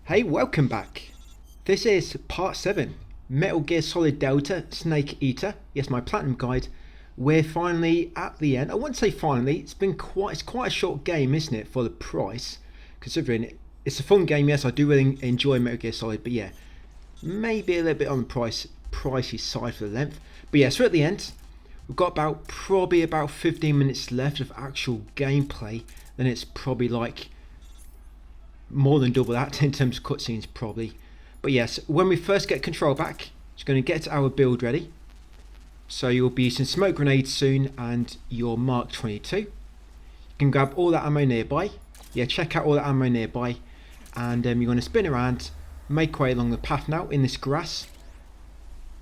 Hey, welcome back. This is part 7, Metal Gear Solid Delta Snake Eater. Yes, my platinum guide. We're finally at the end. I wouldn't say finally. It's quite a short game, isn't it, for the price? Considering it's a fun game. Yes, I do really enjoy Metal Gear Solid, but yeah, maybe a little bit on the pricey side for the length. But yeah, so at the end, we've got probably about 15 minutes left of actual gameplay. Then it's probably like more than double that in terms of cutscenes probably. But yes, when we first get control back, it's going to get our build ready. So you'll be using smoke grenades soon and your Mark 22. You can grab all that ammo nearby. Yeah, check out all that ammo nearby. And you're going to spin around, make way along the path now in this grass.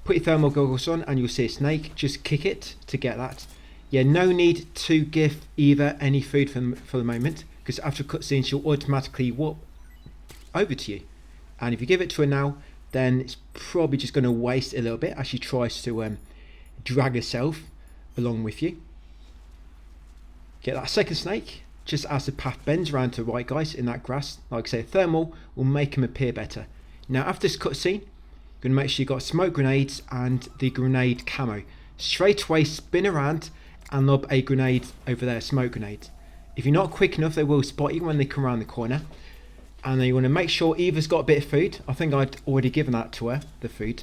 Put your thermal goggles on and you'll see a snake. Just kick it to get that. Yeah, no need to give Eva any food for the moment, because after cutscenes she'll automatically walk over to you. And if you give it to her now, then it's probably just going to waste a little bit as she tries to drag herself along with you. Get that second snake just as the path bends around to the right, guys, in that grass. Like I say, thermal will make him appear better. Now after this cutscene, you're going to make sure you got smoke grenades and the grenade camo. Straight away spin around and lob a grenade over there, smoke grenade. If you're not quick enough, they will spot you when they come around the corner. And then you want to make sure Eva's got a bit of food. I think I'd already given that to her, the food.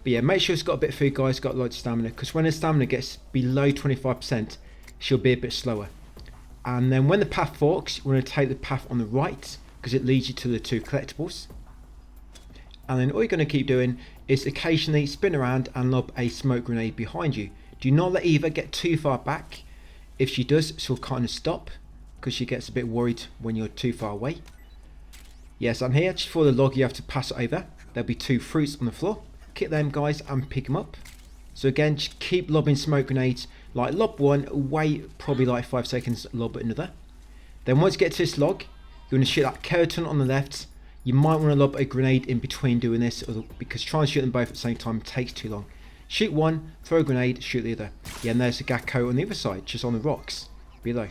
But yeah, make sure it's got a bit of food, guys, got loads of stamina. Because when her stamina gets below 25%, she'll be a bit slower. And then when the path forks, you want to take the path on the right, because it leads you to the 2 collectibles. And then all you're going to keep doing is occasionally spin around and lob a smoke grenade behind you. Do not let Eva get too far back. If she does, she'll kind of stop, because she gets a bit worried when you're too far away. Yes, I'm here just for the log. You have to pass it over. There'll be 2 fruits on the floor. Kick them, guys, and pick them up. So again, just keep lobbing smoke grenades. Like lob one, wait probably like 5 seconds, lob another. Then once you get to this log, you want to shoot that Kerotan on the left. You might want to lob a grenade in between doing this, because trying to shoot them both at the same time takes too long. Shoot one, throw a grenade, shoot the other. Yeah, and there's a Gakko on the other side, just on the rocks below.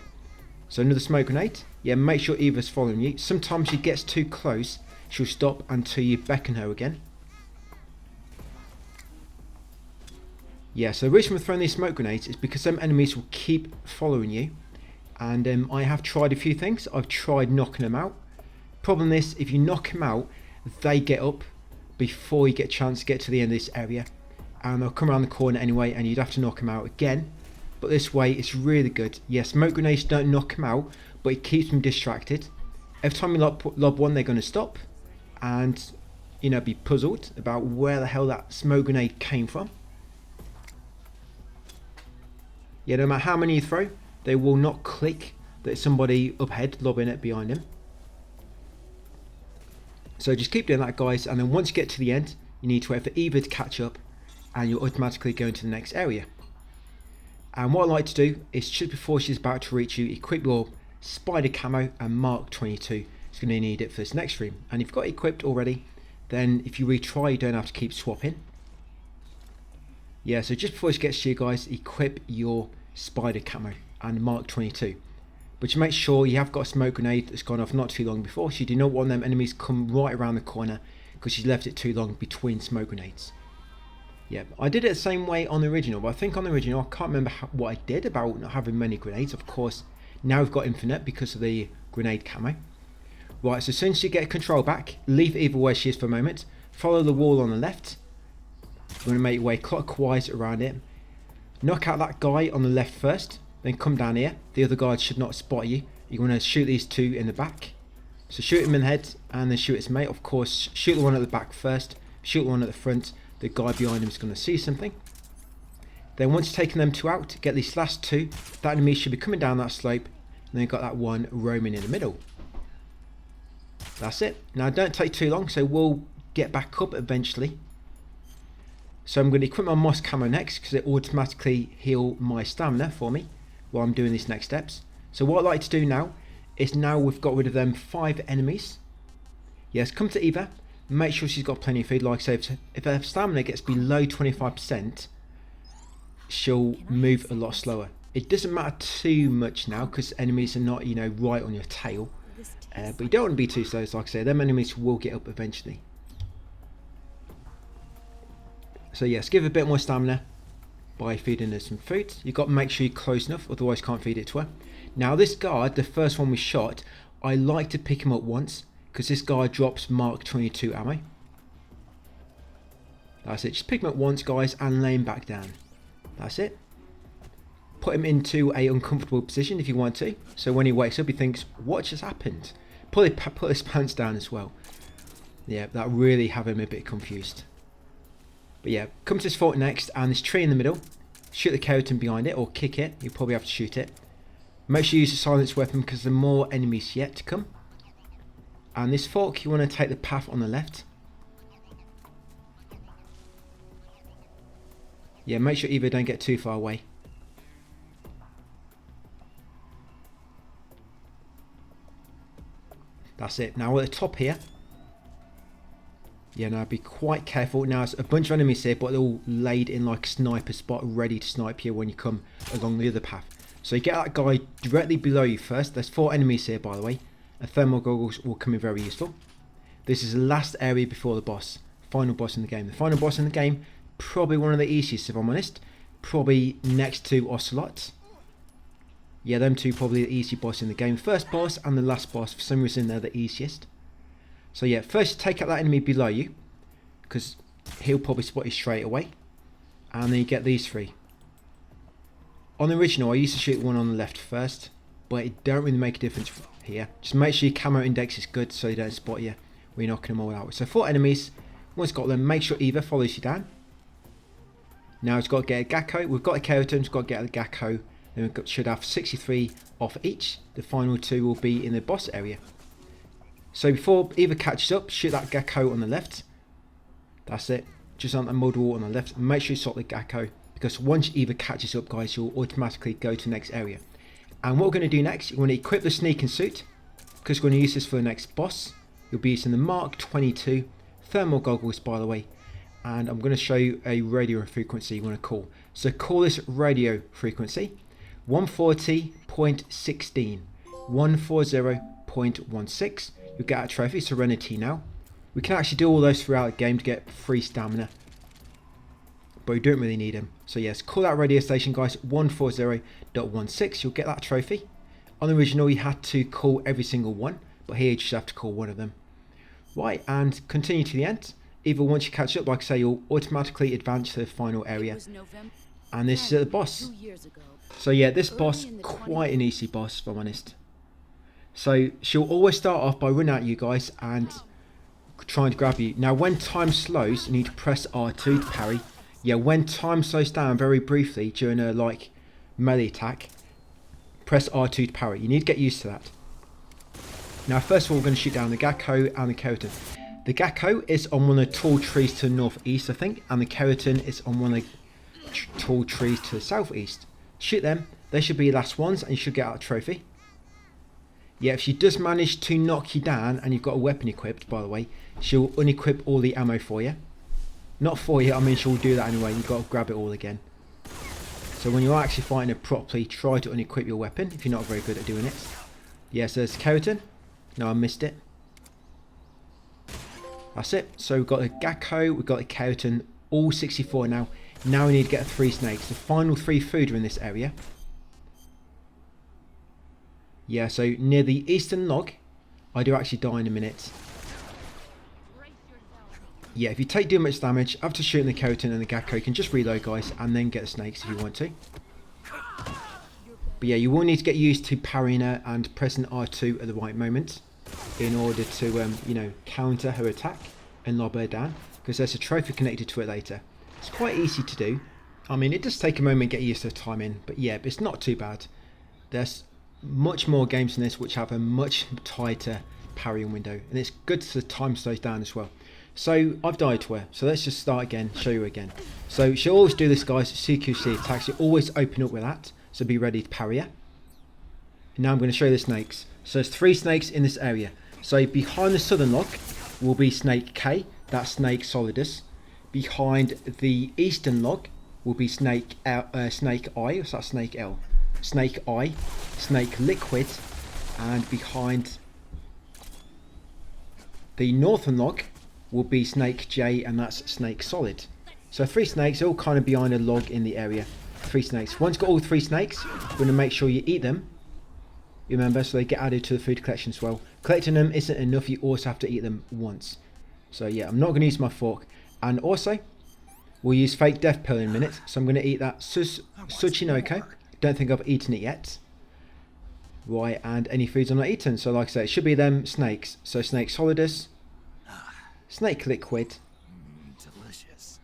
So another smoke grenade. Yeah, make sure Eva's following you. Sometimes she gets too close, she'll stop until you beckon her again. Yeah, so the reason we're throwing these smoke grenades is because some enemies will keep following you. And I have tried a few things. I've tried knocking them out. Problem is, if you knock them out, they get up before you get a chance to get to the end of this area. And they'll come around the corner anyway, and you'd have to knock them out again. But this way, it's really good. Yeah, smoke grenades don't knock them out, but it keeps them distracted. Every time you lob one, they're going to stop and, you know, be puzzled about where the hell that smoke grenade came from. Yeah, no matter how many you throw, they will not click that it's somebody up ahead lobbing it behind them. So just keep doing that, guys, and then once you get to the end, you need to wait for Eva to catch up, and you'll automatically go into the next area. And what I like to do is just before she's about to reach you, equip your spider camo and Mark 22. It's going to need it for this next stream. And if you've got it equipped already, then if you retry, you don't have to keep swapping. Yeah, so just before she gets to you, guys, equip your spider camo and Mark 22. But you make sure you have got a smoke grenade that's gone off not too long before, so you do not want them enemies come right around the corner, because you left it too long between smoke grenades. Yeah, I did it the same way on the original, but I think on the original I can't remember what I did about not having many grenades. Of course, now we've got infinite because of the grenade camo. Right, so as soon as you get control back, leave Eva where she is for a moment. Follow the wall on the left. We're going to make your way clockwise around it. Knock out that guy on the left first, then come down here. The other guard should not spot you. You're going to shoot these 2 in the back. So shoot him in the head and then shoot his mate. Of course, shoot the one at the back first, shoot the one at the front. The guy behind him is going to see something. Then once you've taken them 2 out, get these last 2. That enemy should be coming down that slope. And then you've got that one roaming in the middle. That's it. Now don't take too long, so we'll get back up eventually. So I'm going to equip my moss camo next, because it automatically heal my stamina for me while I'm doing these next steps. So what I like to do now is, now we've got rid of them 5 enemies. Yes, come to Eva. Make sure she's got plenty of food. Like I say, if her stamina gets below 25%, she'll move a lot slower. It doesn't matter too much now, because enemies are not, you know, right on your tail. But you don't want to be too slow, so like I say, them enemies will get up eventually. So yes, give her a bit more stamina by feeding her some food. You've got to make sure you're close enough, otherwise you can't feed it to her. Now this guard, the first one we shot, I like to pick him up once, because this guy drops Mark 22 ammo. That's it, just pick him up once guys and lay him back down. That's it. Put him into a uncomfortable position if you want to, so when he wakes up he thinks, what just happened? Pull his pants down as well. Yeah, that really have him a bit confused. But yeah, come to this fort next, and this tree in the middle, shoot the Kerotan behind it, or kick it, you probably have to shoot it. Make sure you use a silence weapon because there are more enemies yet to come. And this fork, you want to take the path on the left. Yeah, make sure Eva don't get too far away. That's it. Now we're at the top here. Yeah, now be quite careful. Now there's a bunch of enemies here, but they're all laid in like a sniper spot, ready to snipe you when you come along the other path. So you get that guy directly below you first. There's 4 enemies here, by the way. And thermal goggles will come in very useful. This is the last area before the boss. Final boss in the game. The final boss in the game, probably one of the easiest if I'm honest. Probably next to Ocelot. Yeah, them two probably the easy boss in the game. First boss and the last boss, for some reason they're the easiest. So yeah, first take out that enemy below you, because he'll probably spot you straight away. And then you get these 3. On the original, I used to shoot one on the left first, but it don't really make a difference here. Just make sure your camo index is good so they don't spot you when you're knocking them all out. So 4 enemies, once got them, make sure Eva follows you down. Now it's got to get a Gakko. We've got a Kerotan, it's got to get a Gakko. Then we should have 63 off each. The final 2 will be in the boss area. So before Eva catches up, shoot that Gakko on the left. That's it. Just on the mud wall on the left. Make sure you stop the Gakko, because once Eva catches up, guys, you'll automatically go to the next area. And what we're going to do next, you're going to equip the sneaking suit, because we're going to use this for the next boss. You'll be using the Mark 22 thermal goggles, by the way. And I'm going to show you a radio frequency you want to call. So call this radio frequency 140.16, 140.16. You'll get a trophy, Serenity now. We can actually do all those throughout the game to get free stamina, but we don't really need them. So yes, call that radio station, guys, 140.16. You'll get that trophy. On the original, you had to call every single one, but here you just have to call one of them. Right, and continue to the end. Either once you catch up, like I say, you'll automatically advance to the final area. And this is the boss. So yeah, this boss, quite an easy boss, if I'm honest. So she'll always start off by running at you guys and trying to grab you. Now when time slows, you need to press R2 to parry. Yeah, when time slows down very briefly during a like melee attack, press R2 to parry. You need to get used to that. Now first of all, we're going to shoot down the Gakko and the Kerotan. The Gakko is on one of the tall trees to the northeast, I think, and the Kerotan is on one of the tall trees to the southeast. Shoot them, they should be the last ones, and you should get out a trophy. Yeah, if she does manage to knock you down and you've got a weapon equipped, by the way, she'll unequip all the ammo for you. Not for you, I mean she'll do that anyway, you've got to grab it all again. So when you're actually fighting her properly, try to unequip your weapon if you're not very good at doing it. Yes, there's Kerotan. No, I missed it. That's it. So we've got the Gakko, we've got the Kerotan, all 64 now. Now we need to get 3 snakes. The final 3 food are in this area. Yeah, so near the eastern log, I do actually die in a minute. Yeah, if you take too much damage, after shooting the Kerotan and the Gakko, you can just reload, guys, and then get the snakes if you want to. But yeah, you will need to get used to parrying her and pressing R2 at the right moment in order to, you know, counter her attack and lob her down, because there's a trophy connected to it later. It's quite easy to do. I mean, it does take a moment to get used to the timing, but yeah, it's not too bad. There's much more games than this which have a much tighter parrying window, and it's good to time slows down as well. So I've died to her, so let's just start again, show you again. So she'll always do this, guys, CQC attacks. You always open up with that, so be ready to parry her. And now I'm going to show you the snakes. So there's 3 snakes in this area. So behind the southern log will be snake K, that's snake solidus. Behind the eastern log will be snake snake I, what's that, snake L? Snake I, snake liquid, and behind The northern log will be snake J, and that's snake solid. So 3 snakes all kind of behind a log in the area. 3 snakes. Once you've got all 3 snakes, you're going to make sure you eat them. Remember, so they get added to the food collection as well. Collecting them isn't enough, you also have to eat them once. So yeah, I'm not going to use my fork. And also, we'll use fake death pill in a minute. So I'm going to eat that Tsuchinoko. Don't think I've eaten it yet. Right, and any foods I'm not eating. So like I say, it should be them snakes. So snake solidus, snake liquid. Delicious.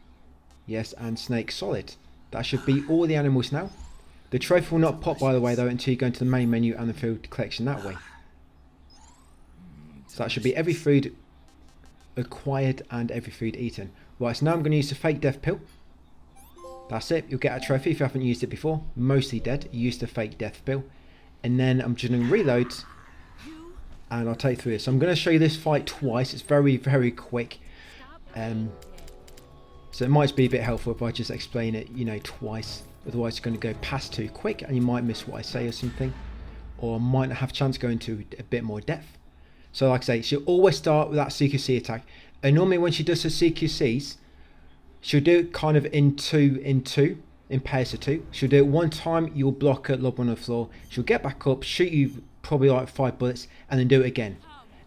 Yes, and snake solid. That should be all the animals now. The trophy will not pop, by the way, though, until you go into the main menu and the food collection that way. So that should be every food acquired and every food eaten. Right, so now I'm going to use the fake death pill. That's it. You'll get a trophy if you haven't used it before. Mostly dead. You use the fake death pill. And then I'm just going to reload. And I'll take through this. So I'm going to show you this fight twice. It's very, very quick. So it might be a bit helpful if I just explain it, you know, twice. Otherwise it's going to go past too quick and you might miss what I say or something. Or I might not have a chance to go into a bit more depth. So like I say, she'll always start with that CQC attack. And normally when she does her CQCs, she'll do it kind of in pairs of 2. She'll do it one time, you'll block her, lob on the floor. She'll get back up, shoot you probably like 5 bullets, and then do it again.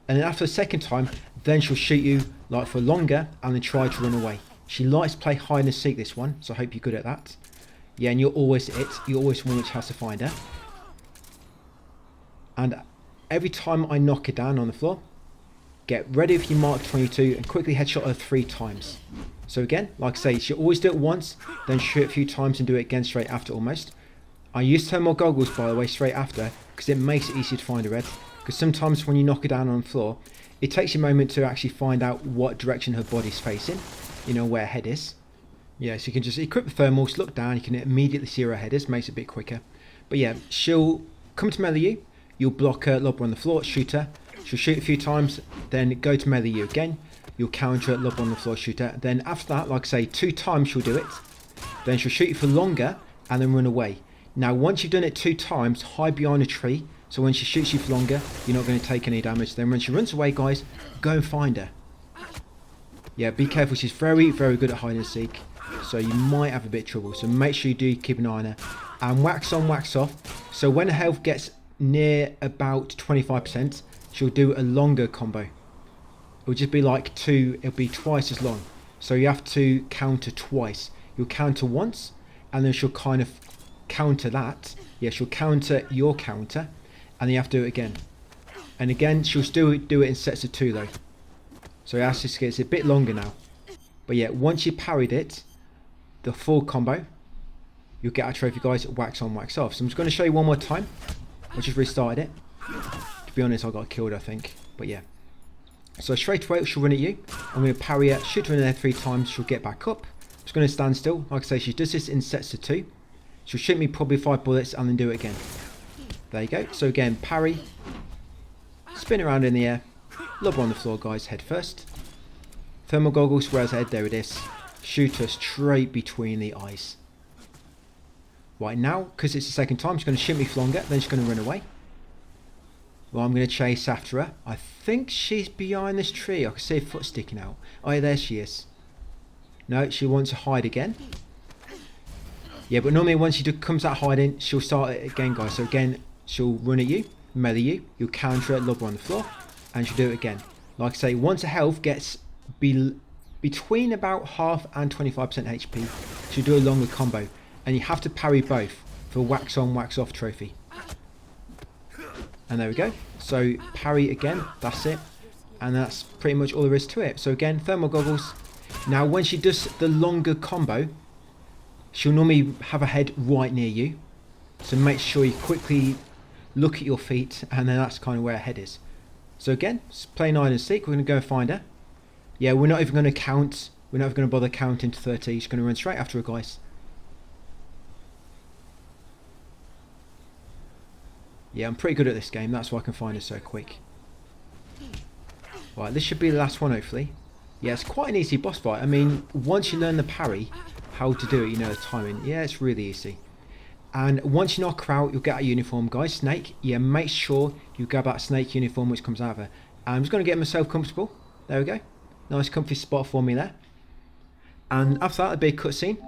And then after the second time, then she'll shoot you like for longer and then try to run away. She likes to play hide and seek, this one, so I hope you're good at that. Yeah, and you're always it. You're always one which has to find her. And every time I knock her down on the floor, get ready if you mark 22 and quickly headshot her 3 times. So again, like I say, she'll always do it once, then shoot a few times and do it again straight after almost. I use thermal goggles, by the way, straight after, because it makes it easier to find her head. Because sometimes when you knock her down on the floor, it takes you a moment to actually find out what direction her body's facing. You know, where her head is. Yeah, so you can just equip the thermals, look down, you can immediately see where her head is, makes it a bit quicker. But yeah, she'll come to melee you, you'll block her, lob her on the floor, shoot her. She'll shoot a few times, then go to melee you again. You'll counter her, lob her on the floor, shoot her. Then after that, like I say, 2 times she'll do it. Then she'll shoot you for longer and then run away. Now once you've done it 2 times, hide behind a tree. So when she shoots you for longer, you're not going to take any damage. Then when she runs away, guys, go and find her. Yeah, be careful, she's very, very good at hide and seek. So you might have a bit of trouble. So make sure you do keep an eye on her. And wax on, wax off. So when her health gets near about 25%, she'll do a longer combo. It'll just be like 2, it'll be twice as long. So you have to counter twice. You'll counter once, and then she'll kind of counter that. Yeah, she'll counter your counter, and then you have to do it again. And again, she'll still do it in sets of 2 though. So it actually gets a bit longer now. But yeah, once you parried it, the full combo, you'll get a trophy, guys, wax on, wax off. So I'm just going to show you one more time. I just restarted it. To be honest, I got killed, I think. But yeah. So straight away, she'll run at you. I'm going to parry her, shoot her in there 3 times, she'll get back up. I'm just going to stand still. Like I say, she does this in sets of 2. She'll shoot me probably 5 bullets and then do it again. There you go. So again, parry. Spin around in the air. Lob on the floor, guys, head first. Thermal goggles, where's head? There it is. Shoot her straight between the eyes. Right now, because it's the second time, she's going to shoot me for longer, then she's going to run away. Well, I'm going to chase after her. I think she's behind this tree. I can see a foot sticking out. Oh, yeah, there she is. No, she wants to hide again. Yeah, but normally once she comes out hiding, she'll start it again, guys. So again, she'll run at you, melee you, you'll counter her, lob her on the floor, and she'll do it again. Like I say, once her health gets between about half and 25% HP, she'll do a longer combo. And you have to parry both for wax on, wax off trophy. And there we go. So parry again, that's it. And that's pretty much all there is to it. So again, thermal goggles. Now when she does the longer combo, she'll normally have a head right near you. So make sure you quickly look at your feet, and then that's kind of where her head is. So again, playing hide and seek, we're going to go find her. Yeah, we're not even going to count. We're not even going to bother counting to 30. She's going to run straight after her, guys. Yeah, I'm pretty good at this game. That's why I can find her so quick. Right, this should be the last one, hopefully. Yeah, it's quite an easy boss fight. I mean, once you learn the parry, how to do it, you know, the timing. Yeah, it's really easy. And once you knock her out, you'll get a uniform, guys. Snake, yeah, make sure you grab that snake uniform which comes out of her. I'm just going to get myself comfortable. There we go. Nice comfy spot for me there. And after that, a big cutscene.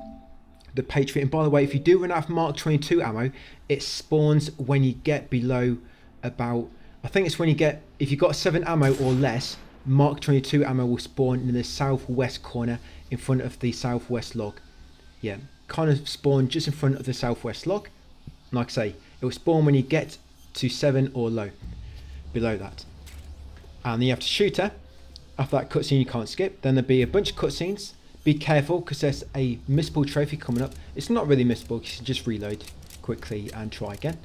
The Patriot. And by the way, if you do run out of Mark 22 ammo, it spawns when you get below about, I think it's when you get, if you've got 7 ammo or less, Mark 22 ammo will spawn in the southwest corner in front of the southwest log. Yeah, kind of spawn just in front of the southwest log. Like I say, it will spawn when you get to 7 or below that. And then you have to shoot her. After that cutscene you can't skip. Then there'll be a bunch of cutscenes. Be careful because there's a missable trophy coming up. It's not really missable, you should just reload quickly and try again.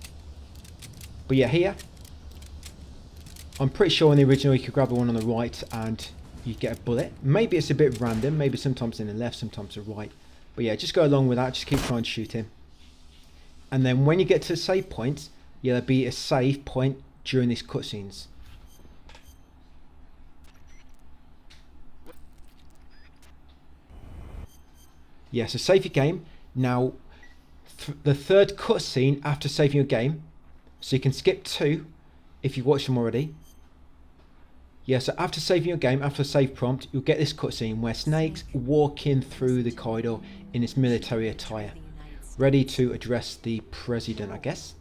But yeah, here, I'm pretty sure in the original you could grab the one on the right and you get a bullet. Maybe it's a bit random, maybe sometimes in the left, sometimes the right. But yeah, just go along with that, just keep trying to shoot him. And then when you get to the save point, yeah, there'll be a save point during these cutscenes. Yeah, so save your game. Now, the third cutscene after saving your game, so you can skip 2 if you've watched them already. Yeah, so after saving your game, after the save prompt, you'll get this cutscene where Snake's walking through the corridor in his military attire, ready to address the president, I guess.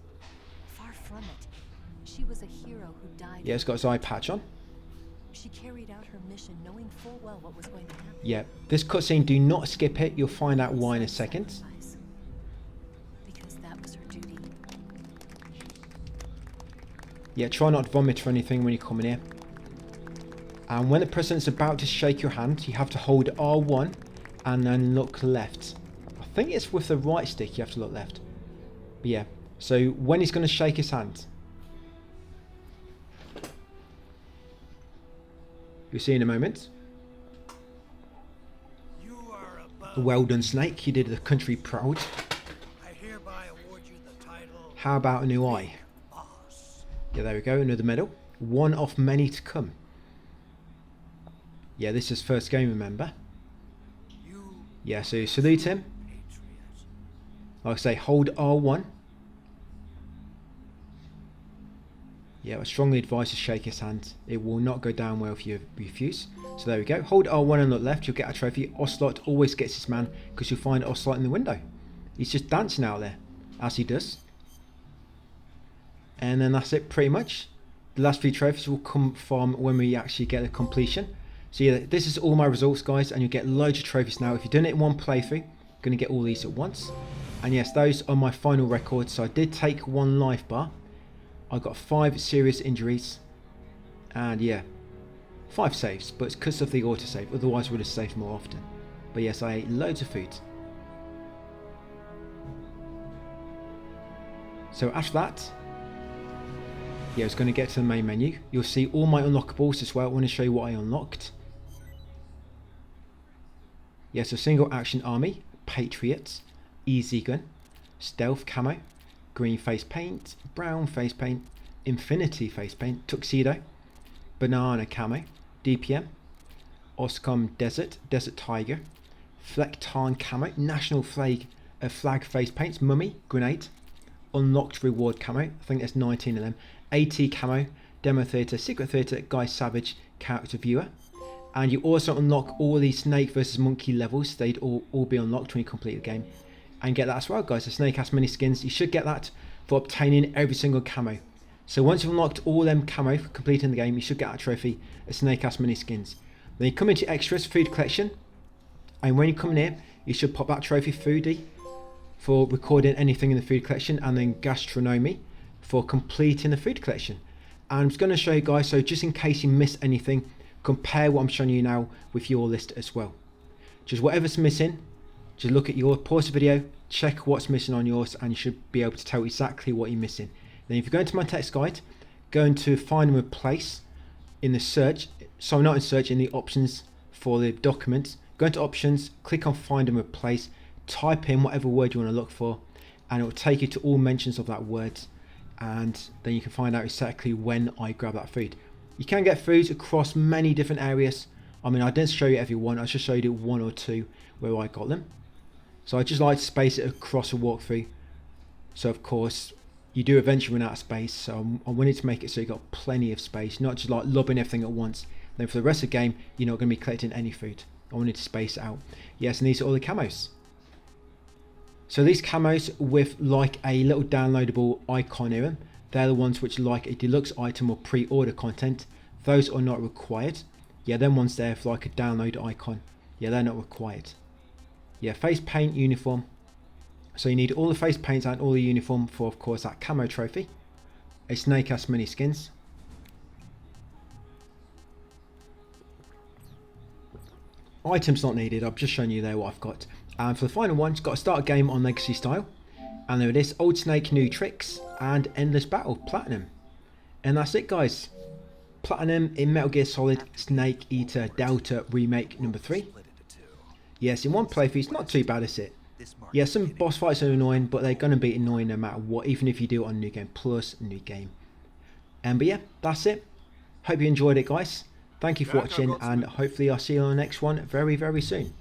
Far from it. She was a hero who died. Yeah, it's got his eye patch on. She carried out her mission knowing full well what was going to happen. Yeah, this cutscene, do not skip it. You'll find out why in a second. Because that was her duty. Yeah, try not to vomit or anything when you come in here. And when the president's about to shake your hand, you have to hold R1 and then look left. I think it's with the right stick you have to look left. But yeah, so when he's going to shake his hand, you'll see in a moment. Well done, Snake. You did the country proud. I hereby award you the title. How about a new eye? Boss. Yeah, there we go. Another medal. One of many to come. Yeah, this is first game, remember? You Yeah, so you salute him. patriot. Like I say, hold R1. Yeah, I strongly advise to shake his hand. It will not go down well if you refuse. So there we go. Hold R1 and look left. You'll get a trophy. Ocelot always gets his man because you'll find Ocelot in the window. He's just dancing out there, as he does. And then that's it pretty much. The last 3 trophies will come from when we actually get the completion. So yeah, this is all my results, guys, and you'll get loads of trophies now. If you're doing it in one playthrough, you're going to get all these at once. And yes, those are my final records. So I did take 1 life bar. I got 5 serious injuries. And yeah, 5 saves, but it's because of the autosave. Otherwise I would have saved more often. But yes, I ate loads of food. So after that, yeah, I was going to get to the main menu. You'll see all my unlockables as well. I want to show you what I unlocked. Yes, a single action army, Patriots, easy gun, stealth camo, green face paint, brown face paint, infinity face paint, tuxedo, banana camo, DPM, Oscom desert, desert tiger, flectarn camo, national flag face paints, mummy, grenade, unlocked reward camo, I think there's 19 of them, AT camo, demo theatre, secret theatre, guy savage, character viewer. And you also unlock all these snake versus monkey levels. They'd all be unlocked when you complete the game. And get that as well, guys. The snake has many skins. You should get that for obtaining every single camo. So once you've unlocked all them camo for completing the game, you should get that trophy. A snake has many skins. Then you come into extras, food collection. And when you come in here, you should pop that trophy foodie for recording anything in the food collection. And then gastronomy for completing the food collection. And I'm just going to show you guys, so just in case you miss anything, compare what I'm showing you now with your list as well. Just whatever's missing, just look at your, pause the video, check what's missing on yours, and you should be able to tell exactly what you're missing. Then if you go into my text guide, go into find and replace in the search, so not in search, in the options for the documents, go into options, click on find and replace, type in whatever word you want to look for, and it will take you to all mentions of that word, and then you can find out exactly when I grab that food. You can get foods across many different areas. I mean, I didn't show you every one, I just showed you 1 or 2 where I got them. So I just like to space it across a walkthrough. So of course, you do eventually run out of space. So I wanted to make it so you got plenty of space, not just like lobbing everything at once. Then for the rest of the game, you're not going to be collecting any food. I wanted to space it out. Yes, and these are all the camos. So these camos with like a little downloadable icon in them, they're the ones which are like a deluxe item or pre-order content. Those are not required. Yeah, them ones there for like a download icon. Yeah, they're not required. Yeah, face paint, uniform. So you need all the face paints and all the uniform for, of course, that camo trophy. A snake ass mini skins. Items not needed. I've just shown you there what I've got. And for the final one, it's got to start a game on Legacy style. And there it is, Old Snake, New Tricks, and Endless Battle, Platinum. And that's it, guys. Platinum in Metal Gear Solid Snake Eater Delta Remake number 3. Yes, in one playthrough, it's not too bad, is it? Yeah, some boss fights are annoying, but they're going to be annoying no matter what, even if you do it on New Game Plus, New Game. But yeah, that's it. Hope you enjoyed it, guys. Thank you for watching, and hopefully I'll see you on the next one very, very soon.